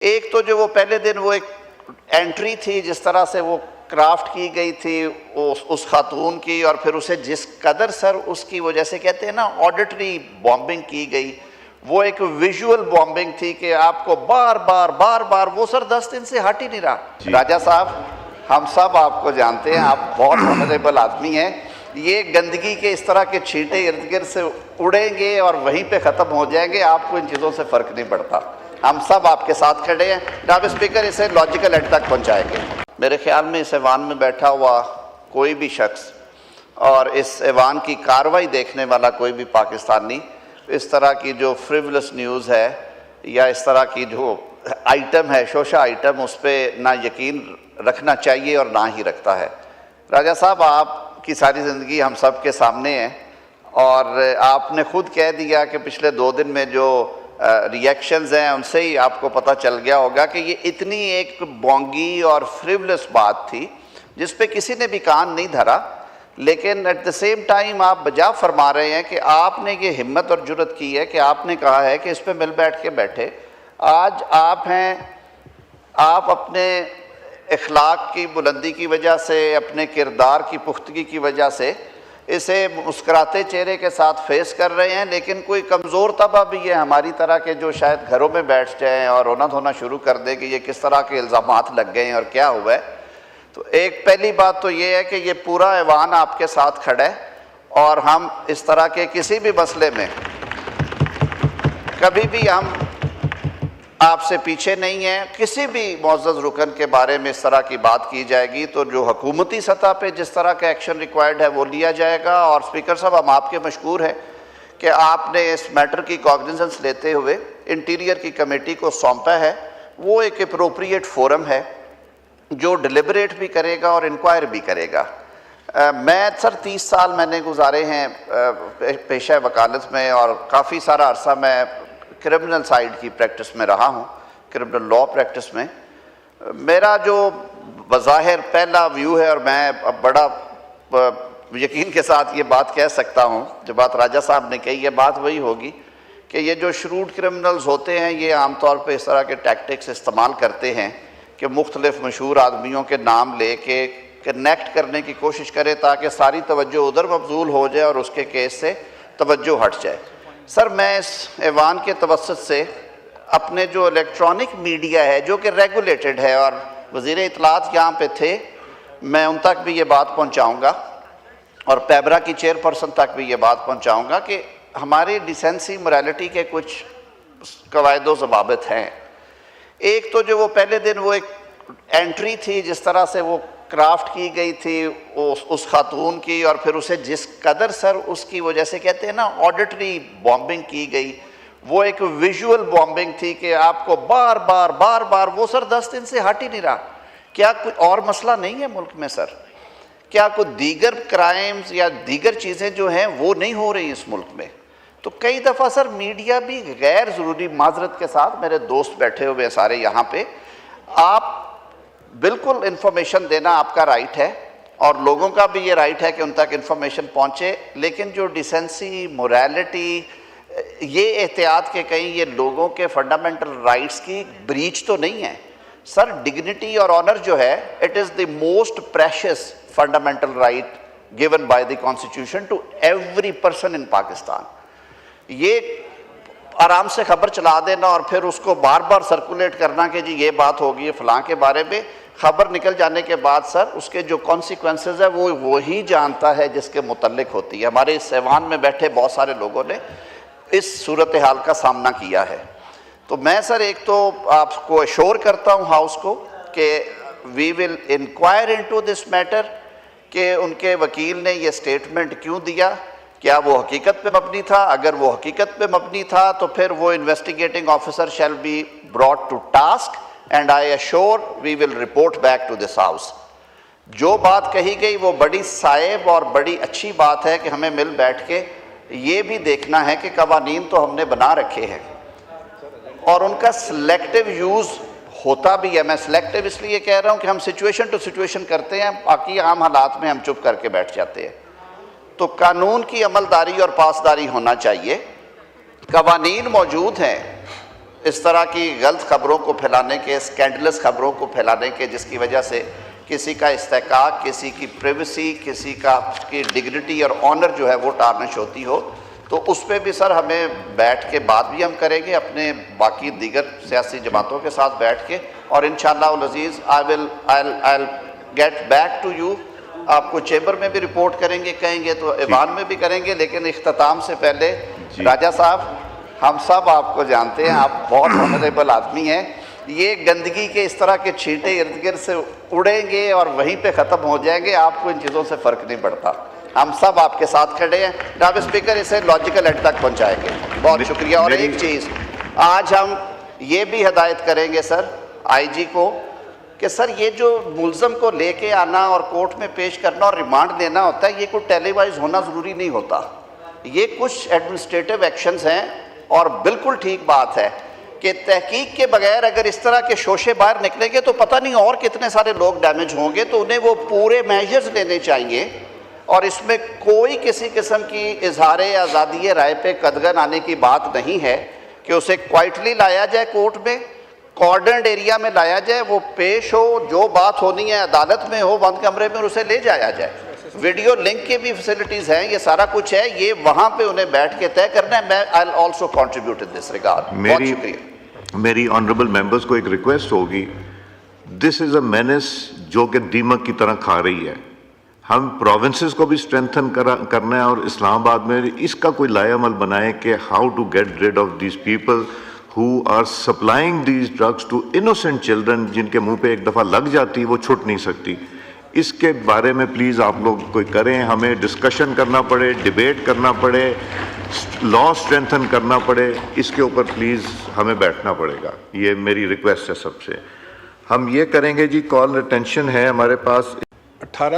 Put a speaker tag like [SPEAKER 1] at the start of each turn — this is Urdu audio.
[SPEAKER 1] ایک تو جو وہ پہلے دن وہ ایک انٹری تھی جس طرح سے وہ کرافٹ کی گئی تھی اس خاتون کی، اور پھر اسے جس قدر سر اس کی وہ جیسے کہتے ہیں نا آڈیٹری بامبنگ کی گئی، وہ ایک ویژول بامبنگ تھی کہ آپ کو بار بار وہ سر 10 دن سے ہٹ ہی نہیں رہا۔ راجہ صاحب ہم سب آپ کو جانتے ہیں، آپ بہت آنریبل آدمی ہیں، یہ گندگی کے اس طرح کے چھینٹے ارد گرد سے اڑیں گے اور وہیں پہ ختم ہو جائیں گے، آپ کو ان چیزوں سے فرق نہیں پڑتا، ہم سب آپ کے ساتھ کھڑے ہیں۔ جناب اسپیکر اسے لاجیکل اینڈ تک پہنچائیں گے۔ میرے خیال میں اس ایوان میں بیٹھا ہوا کوئی بھی شخص اور اس ایوان کی کارروائی دیکھنے والا کوئی بھی پاکستانی اس طرح کی جو فریولس نیوز ہے یا اس طرح کی جو آئٹم ہے، شوشہ آئٹم، اس پہ نہ یقین رکھنا چاہیے اور نہ ہی رکھتا ہے۔ راجہ صاحب آپ کی ساری زندگی ہم سب کے سامنے ہے، اور آپ نے خود کہہ دیا کہ پچھلے 2 دن میں جو ریئیکشنز ہیں ان سے ہی آپ کو پتہ چل گیا ہوگا کہ یہ اتنی ایک بونگی اور فریولس بات تھی جس پہ کسی نے بھی کان نہیں دھرا، لیکن ایٹ دا سیم ٹائم آپ بجا فرما رہے ہیں کہ آپ نے یہ ہمت اور جرت کی ہے کہ آپ نے کہا ہے کہ اس پہ مل بیٹھ کے بیٹھے۔ آج آپ اپنے اخلاق کی بلندی کی وجہ سے، اپنے کردار کی پختگی کی وجہ سے اسے مسکراتے چہرے کے ساتھ فیس کر رہے ہیں، لیکن کوئی کمزور طبع بھی ہے ہماری طرح کے جو شاید گھروں میں بیٹھ جائیں اور رونا دھونا شروع کر دیں کہ یہ کس طرح کے الزامات لگ گئے ہیں اور کیا ہوا ہے۔ تو ایک پہلی بات تو یہ ہے کہ یہ پورا ایوان آپ کے ساتھ کھڑا ہے، اور ہم اس طرح کے کسی بھی مسئلے میں کبھی بھی ہم آپ سے پیچھے نہیں ہیں۔ کسی بھی معزز رکن کے بارے میں اس طرح کی بات کی جائے گی تو جو حکومتی سطح پہ جس طرح کا ایکشن ریکوائرڈ ہے وہ لیا جائے گا، اور اسپیکر صاحب ہم آپ کے مشکور ہیں کہ آپ نے اس میٹر کی کوگنیزنس لیتے ہوئے انٹیریئر کی کمیٹی کو سونپا ہے۔ وہ ایک اپروپریٹ فورم ہے جو ڈیلیبریٹ بھی کرے گا اور انکوائر بھی کرے گا۔ میں سر 30 سال میں نے گزارے ہیں پیشہ وکالت میں، اور کافی سارا عرصہ میں کرمنل سائیڈ کی پریکٹس میں رہا ہوں، کرمنل لاء پریکٹس میں۔ میرا جو بظاہر پہلا ویو ہے، اور میں بڑا یقین کے ساتھ یہ بات کہہ سکتا ہوں، جو بات راجہ صاحب نے کہی ہے بات وہی ہوگی کہ یہ جو شروڈ کرمنلز ہوتے ہیں یہ عام طور پہ اس طرح کے ٹیکٹکس استعمال کرتے ہیں کہ مختلف مشہور آدمیوں کے نام لے کے کنیکٹ کرنے کی کوشش کرے تاکہ ساری توجہ ادھر مبذول ہو جائے اور اس کے کیس سے توجہ ہٹ جائے۔ سر میں اس ایوان کے توسط سے اپنے جو الیکٹرانک میڈیا ہے جو کہ ریگولیٹڈ ہے، اور وزیر اطلاعات یہاں پہ تھے، میں ان تک بھی یہ بات پہنچاؤں گا، اور پیبرا کی چیئرپرسن تک بھی یہ بات پہنچاؤں گا کہ ہماری ڈیسنسی موریلٹی کے کچھ قواعد و ضوابط ہیں۔ ایک تو جو وہ پہلے دن وہ ایک انٹری تھی جس طرح سے وہ کرافٹ کی گئی تھی اس خاتون کی، اور پھر اسے جس قدر سر اس کی وہ جیسے کہتے ہیں نا آڈیٹری بامبنگ کی گئی، وہ ایک ویژول بامبنگ تھی کہ آپ کو بار بار وہ سر 10 دن سے ہٹ ہی نہیں رہا۔ کیا کوئی اور مسئلہ نہیں ہے ملک میں سر؟ کیا کوئی دیگر کرائمز یا دیگر چیزیں جو ہیں وہ نہیں ہو رہی اس ملک میں؟ تو کئی دفعہ سر میڈیا بھی غیر ضروری، معذرت کے ساتھ میرے دوست بیٹھے ہوئے ہیں سارے یہاں پہ، آپ بالکل انفارمیشن دینا آپ کا رائٹ ہے، اور لوگوں کا بھی یہ رائٹ ہے کہ ان تک انفارمیشن پہنچے، لیکن جو ڈیسنسی موریلٹی، یہ احتیاط کہ کہیں یہ لوگوں کے فنڈامنٹل رائٹس کی بریچ تو نہیں ہے۔ سر ڈگنیٹی اور آنر جو ہے it is the most precious fundamental right given by the constitution to every person in Pakistan. یہ آرام سے خبر چلا دینا اور پھر اس کو بار بار سرکولیٹ کرنا کہ جی یہ بات ہوگی ہے فلاں کے بارے میں، خبر نکل جانے کے بعد سر اس کے جو کانسیکوینسز ہے وہ وہی جانتا ہے جس کے متعلق ہوتی ہے۔ ہمارے اس ایوان میں بیٹھے بہت سارے لوگوں نے اس صورتحال کا سامنا کیا ہے۔ تو میں سر ایک تو آپ کو ایشور کرتا ہوں ہاؤس کو کہ وی ول انکوائر انٹو دس میٹر کہ ان کے وکیل نے یہ سٹیٹمنٹ کیوں دیا، کیا وہ حقیقت پہ مبنی تھا؟ اگر وہ حقیقت پہ مبنی تھا تو پھر وہ investigating officer shall be brought to task and I assure we will report back to this house. جو بات کہی گئی وہ بڑی صائب اور بڑی اچھی بات ہے کہ ہمیں مل بیٹھ کے یہ بھی دیکھنا ہے کہ قوانین تو ہم نے بنا رکھے ہیں اور ان کا سلیکٹیو یوز ہوتا بھی ہے۔ میں سلیکٹیو اس لیے کہہ رہا ہوں کہ ہم سچویشن ٹو سچویشن کرتے ہیں، باقی عام حالات میں ہم چپ کر کے بیٹھ جاتے ہیں۔ تو قانون کی عملداری اور پاسداری ہونا چاہیے۔ قوانین موجود ہیں، اس طرح کی غلط خبروں کو پھیلانے کے، اسکینڈلس خبروں کو پھیلانے کے، جس کی وجہ سے کسی کا استحقاق، کسی کی پریویسی، کسی کی ڈگنیٹی اور آنر جو ہے وہ ٹارنش ہوتی ہو، تو اس پہ بھی سر ہمیں بیٹھ کے بات بھی ہم کریں گے اپنے باقی دیگر سیاسی جماعتوں کے ساتھ بیٹھ کے، اور انشاءاللہ العزیز I'll get back to you. آپ کو چیمبر میں بھی رپورٹ کریں گے، کہیں گے تو ایوان میں بھی کریں گے، لیکن اختتام سے پہلے راجہ صاحب، ہم سب آپ کو جانتے ہیں، آپ بہت آنریبل آدمی ہیں، یہ گندگی کے اس طرح کے چھینٹے ارد گرد سے اڑیں گے اور وہیں پہ ختم ہو جائیں گے، آپ کو ان چیزوں سے فرق نہیں پڑتا، ہم سب آپ کے ساتھ کھڑے ہیں۔ جناب اسپیکر، اسے لاجیکل اینڈ تک پہنچائیں گے، بہت شکریہ۔ اور ایک چیز آج ہم یہ بھی ہدایت کریں گے سر آئی جی کو کہ سر یہ جو ملزم کو لے کے آنا اور کورٹ میں پیش کرنا اور ریمانڈ دینا ہوتا ہے، یہ کوئی ٹیلی وائز ہونا ضروری نہیں ہوتا، یہ کچھ ایڈمنسٹریٹو ایکشنز ہیں، اور بالکل ٹھیک بات ہے کہ تحقیق کے بغیر اگر اس طرح کے شوشے باہر نکلیں گے تو پتہ نہیں اور کتنے سارے لوگ ڈیمیج ہوں گے، تو انہیں وہ پورے میجرز لینے چاہیے، اور اس میں کوئی کسی قسم کی اظہار آزادی رائے پہ قدغن آنے کی بات نہیں ہے کہ اسے کوائٹلی لایا جائے کورٹ میں، کارڈنڈ ایریا میں لایا جائے، وہ پیش ہو، جو بات ہونی ہے عدالت میں ہو، بند کمرے میں، اور اسے لے جایا جائے۔ ویڈیو لنک کی بھی فیسلٹیز ہیں، یہ سارا کچھ ہے، یہ وہاں پہ انہیں بیٹھ کے طے کرنا ہے۔ میں I'll also contribute in this regard۔ بہت شکریہ۔
[SPEAKER 2] میری آنریبل ممبرز کو ایک ریکویسٹ ہوگی، دس از اے مینس جو کہ دیمک کی طرح کھا رہی ہے، ہم پروونسز کو بھی اسٹرینتھن کرنا ہے، اور اسلام آباد میں اس کا کوئی لائے عمل بنائے کہ how to get rid of these people who are supplying these drugs to innocent children، جن کے منہ پہ ایک دفعہ لگ جاتی وہ چھٹ نہیں سکتی۔ اس کے بارے میں پلیز آپ لوگ کوئی کریں، ہمیں ڈسکشن کرنا پڑے، ڈیبیٹ کرنا پڑے، لا اسٹرینتھن کرنا پڑے، اس کے اوپر پلیز ہمیں بیٹھنا پڑے گا، یہ میری ریکویسٹ ہے سب سے۔ ہم یہ کریں گے جی، کال اٹینشن ہے ہمارے پاس
[SPEAKER 3] 18